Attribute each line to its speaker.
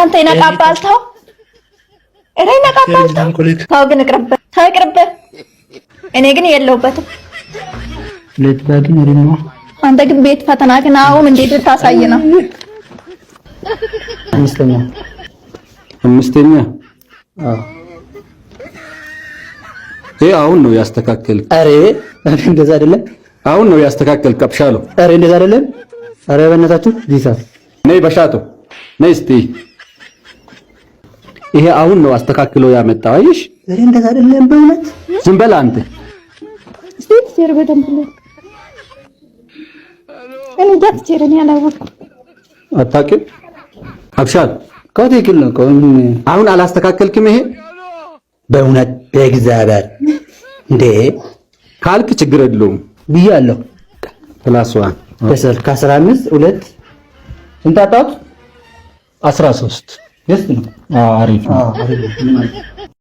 Speaker 1: አንተ ይነቃባል ተው እኔ ይነቃባል ተው ግን ቅርብ እኔ ግን የለውበትም ለጥባቂን ሪሞ አንተ ግን ቤት ፈተና ግን አሁን እንዴት ልታሳይ ነው
Speaker 2: አምስተኛ አሁን ነው ያስተካከል አሬ እንደዛ አይደለም አሁን ነው ያስተካከል ቀብሻለሁ አሬ እንደዛ አይደለም አሬ በእናታችሁ ዲሳ ነይ በሻቶ ነይ እስቲ ይሄ አሁን ነው አስተካክሎ ያመጣው አይሽ አሬ እንደዛ አይደለም በእውነት ዝም በል አንተ
Speaker 1: እስቲ ጀርባ ደምብለ እኔ ዳት ጀርኔ ያላወቅ
Speaker 2: አታውቂም አብሻል ከትክክል ነው አሁን አላስተካከልክም ይሄ በእውነት በእግዚአብሔር እንዴ ካልክ ችግር የለውም ብያለሁ ፕላስ 1 በሰል ከ15 2 እንታጣት 13 ደስ ነው አሪፍ ነው